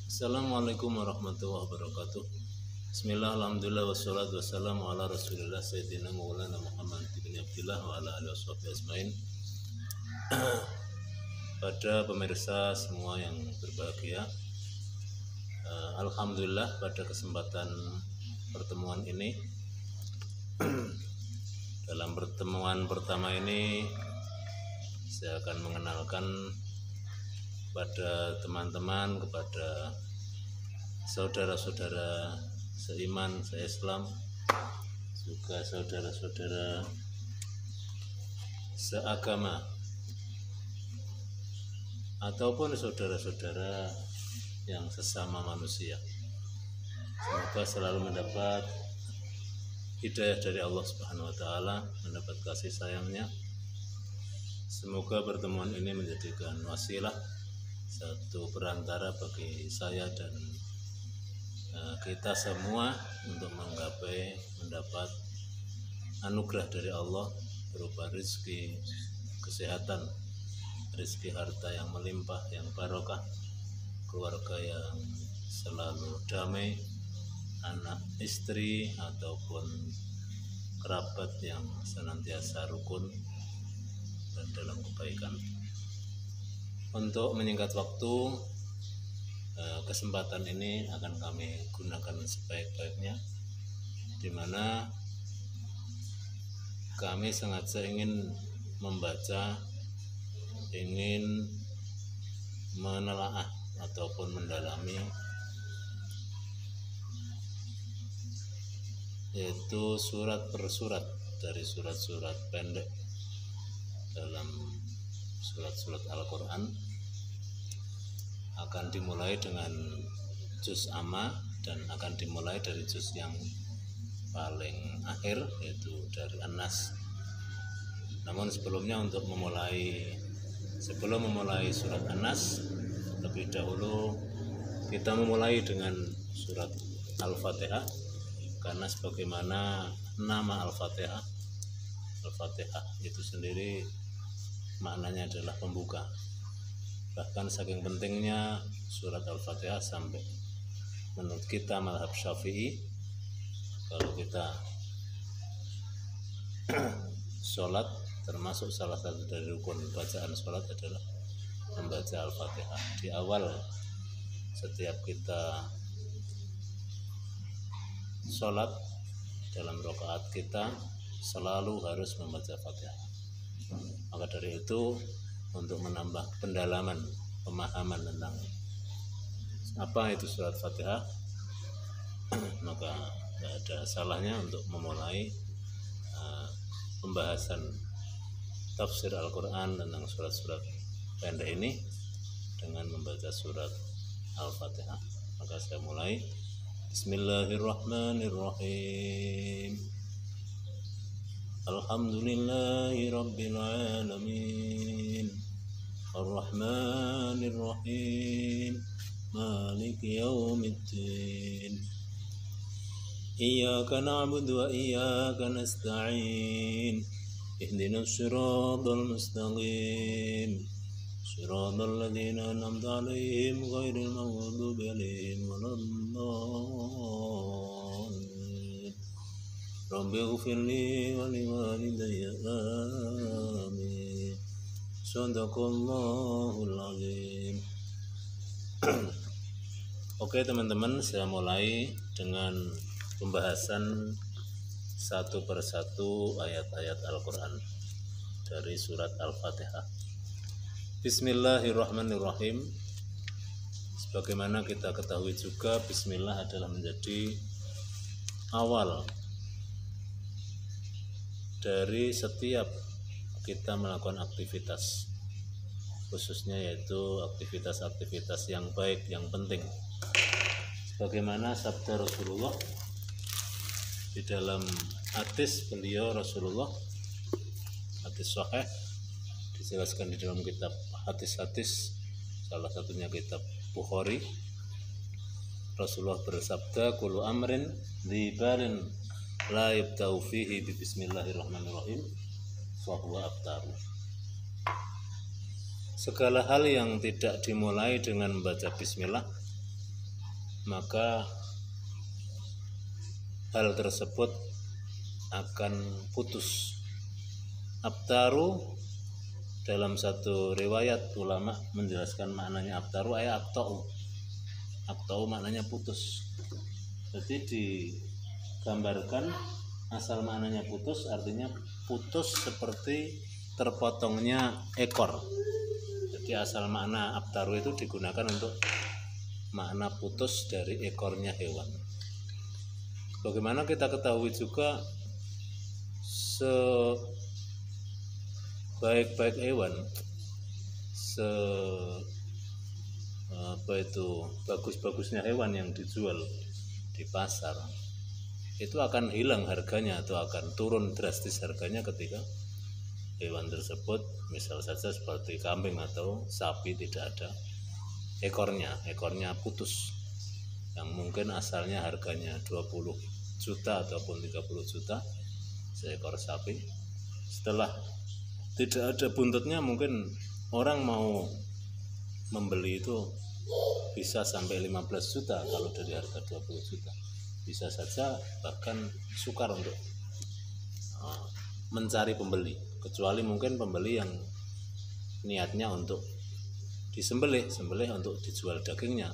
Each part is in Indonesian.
Assalamualaikum warahmatullahi wabarakatuh. Bismillah, alhamdulillah, wassalatu wassalamu ala rasulillah Sayyidina Maulana Muhammad bin Abdillah wa ala alihi washabihi asma'in. Pada pemirsa semua yang berbahagia, alhamdulillah pada kesempatan pertemuan ini, dalam pertemuan pertama ini saya akan mengenalkan pada teman-teman, kepada saudara-saudara seiman, seislam, juga saudara-saudara seagama, ataupun saudara-saudara yang sesama manusia. Semoga selalu mendapat hidayah dari Allah Subhanahu wa taala, mendapat kasih sayangnya. Semoga pertemuan ini menjadikan wasilah, satu perantara bagi saya dan kita semua untuk mendapat anugerah dari Allah berupa rezeki, kesehatan, rezeki harta yang melimpah, yang barokah, keluarga yang selalu damai, anak istri ataupun kerabat yang senantiasa rukun dan dalam kebaikan. Untuk menyingkat waktu, kesempatan ini akan kami gunakan sebaik-baiknya, di mana kami sangat ingin membaca, ingin menelaah ataupun mendalami, yaitu surat per surat dari surat-surat pendek dalam surat-surat Al-Quran. Akan dimulai dengan juz amma dan akan dimulai dari juz yang paling akhir, yaitu dari An-Nas. Namun sebelum memulai surat An-Nas, lebih dahulu kita memulai dengan surat Al-Fatihah, karena sebagaimana nama Al-Fatihah itu sendiri maknanya adalah pembuka. Bahkan saking pentingnya surat Al-Fatihah sampai menurut kita mazhab Syafi'i, kalau kita sholat, termasuk salah satu dari rukun bacaan sholat adalah membaca Al-Fatihah. Di awal setiap kita sholat, dalam rakaat kita selalu harus membaca Fatihah. Maka dari itu, untuk menambah pendalaman, pemahaman tentang apa itu surat Fatihah, maka tidak ada salahnya untuk memulai pembahasan tafsir Al-Quran tentang surat-surat pendek ini dengan membaca surat Al-Fatihah. Maka saya mulai. Bismillahirrahmanirrahim. Alhamdulillahi Rabbil Alamin, Ar-Rahmanir Rahim, Maliki Yawmiddin. Iyyaka na'budu wa iyyaka nasta'in. Ihdinas siratal mustaqim. Siratal ladzina an'amta 'alaihim ghairil maghdubi 'alaihim waladdallin. Rabbi ighfirli wa liwalidayya, amin. Shadaqallahul azim. Oke teman-teman, saya mulai dengan pembahasan satu persatu ayat-ayat Al-Quran dari surat Al-Fatihah. Bismillahirrahmanirrahim. Sebagaimana kita ketahui juga, bismillah adalah menjadi awal dari setiap kita melakukan aktivitas, khususnya yaitu aktivitas-aktivitas yang baik, yang penting. Sebagaimana sabda Rasulullah di dalam hadis beliau, Rasulullah, hadis sahih, dijelaskan di dalam kitab hadis-hadis, salah satunya kitab Bukhari. Rasulullah bersabda, kullu amrin dzibalin la yabta'u fihi bi bismillahirrahmanirrahim fa huwa abtaru. Segala hal yang tidak dimulai dengan membaca bismillah, maka hal tersebut akan putus. Abtaru, dalam satu riwayat ulama menjelaskan maknanya abtaru ay aqta'u. Aqta'u maknanya putus. Jadi digambarkan asal maknanya putus, artinya putus seperti terpotongnya ekor. Jadi asal makna abtaru itu digunakan untuk makna putus dari ekornya hewan. Bagaimana kita ketahui juga sebaik-baik hewan, bagus-bagusnya hewan yang dijual di pasar, itu akan hilang harganya atau akan turun drastis harganya ketika hewan tersebut, misal saja seperti kambing atau sapi, tidak ada ekornya putus, yang mungkin asalnya harganya 20 juta ataupun 30 juta seekor sapi. Setelah tidak ada buntutnya, mungkin orang mau membeli itu bisa sampai 15 juta kalau dari harga 20 juta. Bisa saja bahkan sukar untuk mencari pembeli, kecuali mungkin pembeli yang niatnya untuk disembelih untuk dijual dagingnya.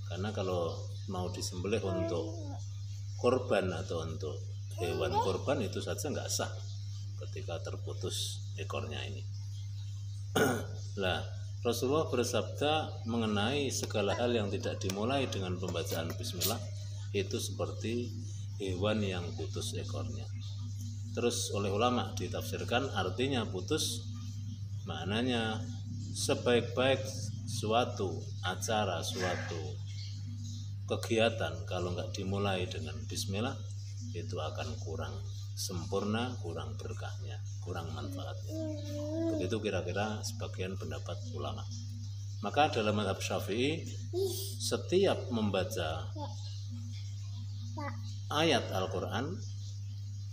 Karena kalau mau disembelih untuk korban atau untuk hewan korban, itu saja nggak sah ketika terputus ekornya ini. Lah, Rasulullah bersabda mengenai segala hal yang tidak dimulai dengan pembacaan bismillah itu seperti hewan yang putus ekornya. Terus oleh ulama ditafsirkan artinya putus, maknanya sebaik-baik suatu acara, suatu kegiatan kalau nggak dimulai dengan bismillah itu akan kurang sempurna, kurang berkahnya, kurang manfaatnya. Begitu kira-kira sebagian pendapat ulama. Maka dalam mazhab Syafi'i, setiap membaca ayat Al-Quran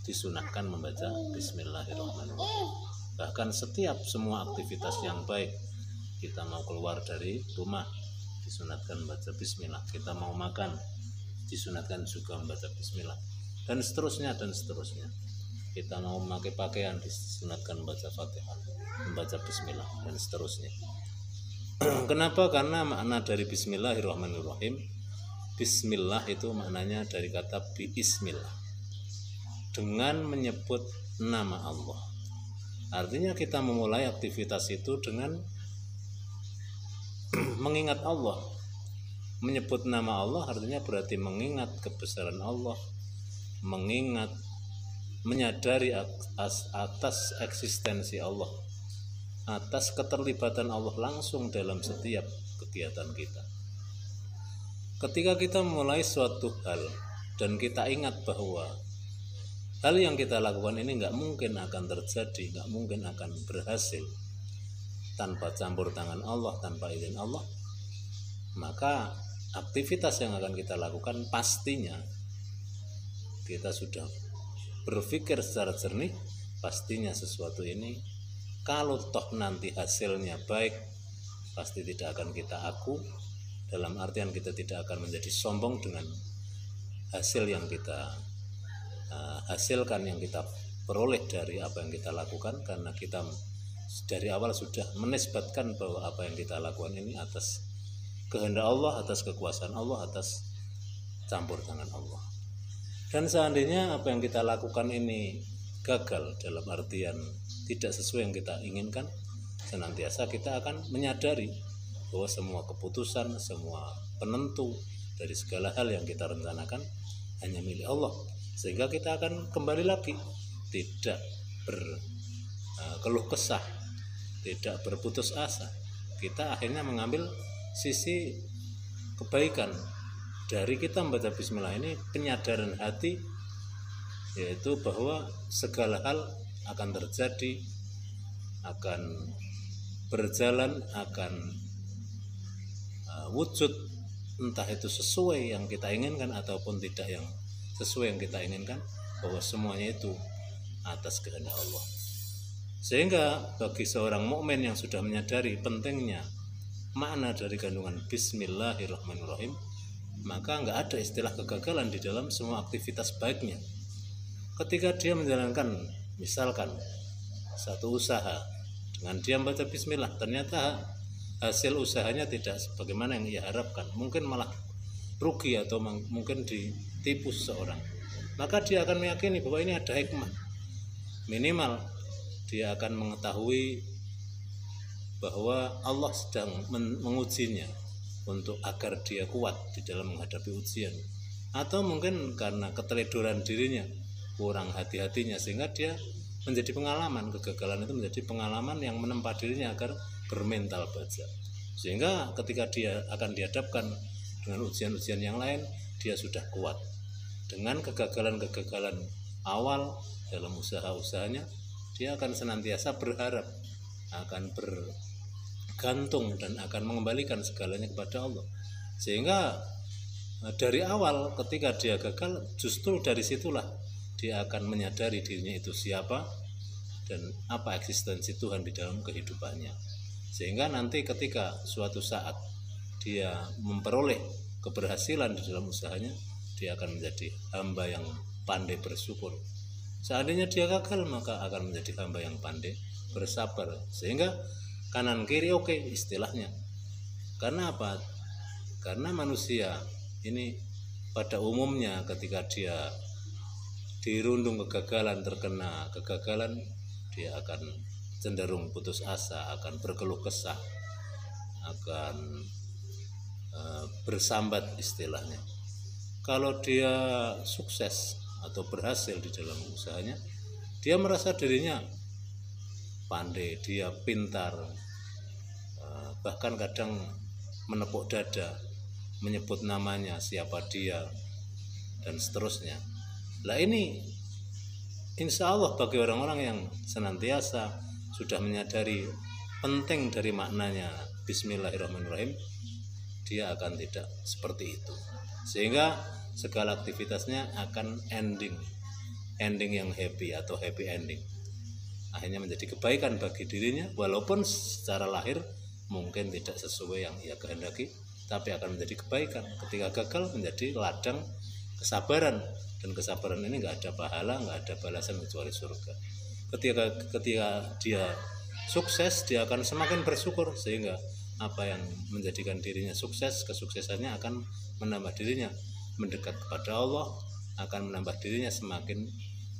disunahkan membaca bismillahirrahmanirrahim. Bahkan setiap semua aktivitas yang baik, kita mau keluar dari rumah disunatkan membaca bismillah, kita mau makan disunatkan juga membaca bismillah, dan seterusnya. Kita mau memakai pakaian disunatkan membaca Fatihah, membaca bismillah, dan seterusnya. Kenapa? Karena makna dari bismillahirrahmanirrahim, bismillah itu maknanya dari kata biismillah, dengan menyebut nama Allah. Artinya kita memulai aktivitas itu dengan mengingat Allah. Menyebut nama Allah artinya berarti mengingat kebesaran Allah, menyadari atas eksistensi Allah, atas keterlibatan Allah langsung dalam setiap kegiatan kita. Ketika kita memulai suatu hal dan kita ingat bahwa hal yang kita lakukan ini nggak mungkin akan terjadi, nggak mungkin akan berhasil tanpa campur tangan Allah, tanpa izin Allah, maka aktivitas yang akan kita lakukan pastinya kita sudah berpikir secara jernih, pastinya sesuatu ini kalau toh nanti hasilnya baik, pasti tidak akan kita aku, dalam artian kita tidak akan menjadi sombong dengan hasil yang kita hasilkan, yang kita peroleh dari apa yang kita lakukan, karena kita dari awal sudah menisbatkan bahwa apa yang kita lakukan ini atas kehendak Allah, atas kekuasaan Allah, atas campur tangan Allah. Dan seandainya apa yang kita lakukan ini gagal, dalam artian tidak sesuai yang kita inginkan, senantiasa kita akan menyadari bahwa semua keputusan, semua penentu dari segala hal yang kita rencanakan hanya milik Allah, sehingga kita akan kembali lagi tidak berkeluh kesah, tidak berputus asa. Kita akhirnya mengambil sisi kebaikan dari kita membaca bismillah ini, penyadaran hati, yaitu bahwa segala hal akan terjadi, akan berjalan, akan wujud, entah itu sesuai yang kita inginkan ataupun tidak yang sesuai yang kita inginkan, bahwa semuanya itu atas kehendak Allah. Sehingga bagi seorang mukmin yang sudah menyadari pentingnya makna dari kandungan bismillahirrahmanirrahim, maka nggak ada istilah kegagalan di dalam semua aktivitas baiknya. Ketika dia menjalankan misalkan satu usaha dengan dia membaca bismillah, ternyata hasil usahanya tidak sebagaimana yang ia harapkan, mungkin malah rugi atau mungkin ditipu seseorang, maka dia akan meyakini bahwa ini ada hikmah. Minimal dia akan mengetahui bahwa Allah sedang mengujinya untuk agar dia kuat di dalam menghadapi ujian, atau mungkin karena keteledoran dirinya, kurang hati-hatinya, sehingga dia menjadi pengalaman. Kegagalan itu menjadi pengalaman yang menempa dirinya agar bermental baja, sehingga ketika dia akan dihadapkan dengan ujian-ujian yang lain, dia sudah kuat. Dengan kegagalan-kegagalan awal dalam usaha-usahanya, dia akan senantiasa berharap, akan bergantung, dan akan mengembalikan segalanya kepada Allah. Sehingga dari awal ketika dia gagal, justru dari situlah dia akan menyadari dirinya itu siapa dan apa eksistensi Tuhan di dalam kehidupannya. Sehingga nanti ketika suatu saat dia memperoleh keberhasilan di dalam usahanya, dia akan menjadi hamba yang pandai bersyukur. Seandainya dia gagal, maka akan menjadi hamba yang pandai bersabar. Sehingga kanan kiri oke istilahnya. Karena apa? Karena manusia ini pada umumnya ketika dia dirundung kegagalan, terkena kegagalan, dia akan cenderung putus asa, akan berkeluh kesah, akan bersambat istilahnya. Kalau dia sukses atau berhasil di dalam usahanya, dia merasa dirinya pandai, dia pintar, bahkan kadang menepuk dada, menyebut namanya, siapa dia, dan seterusnya. Lah ini insya Allah bagi orang-orang yang senantiasa sudah menyadari penting dari maknanya Bismillahirrahmanirrahim, dia akan tidak seperti itu, sehingga segala aktivitasnya akan ending yang happy atau happy ending, akhirnya menjadi kebaikan bagi dirinya, walaupun secara lahir mungkin tidak sesuai yang ia kehendaki, tapi akan menjadi kebaikan. Ketika gagal menjadi ladang kesabaran, dan kesabaran ini nggak ada pahala, nggak ada balasan kecuali surga. Ketika dia sukses, dia akan semakin bersyukur, sehingga apa yang menjadikan dirinya sukses, kesuksesannya akan menambah dirinya mendekat kepada Allah, akan menambah dirinya semakin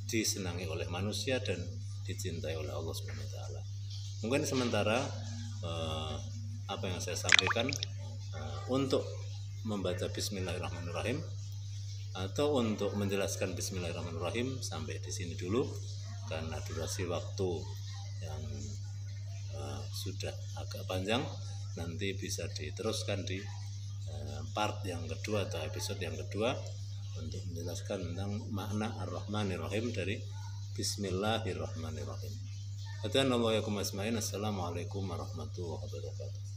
disenangi oleh manusia dan dicintai oleh Allah SWT. Mungkin sementara apa yang saya sampaikan untuk membaca Bismillahirrahmanirrahim atau untuk menjelaskan Bismillahirrahmanirrahim sampai di sini dulu, karena durasi waktu yang sudah agak panjang. Nanti bisa diteruskan di part yang kedua atau episode yang kedua untuk menjelaskan tentang makna Ar-Rahmanir-Rahim dari Bismillahirrahmanirrahim. Assalamualaikum warahmatullahi wabarakatuh.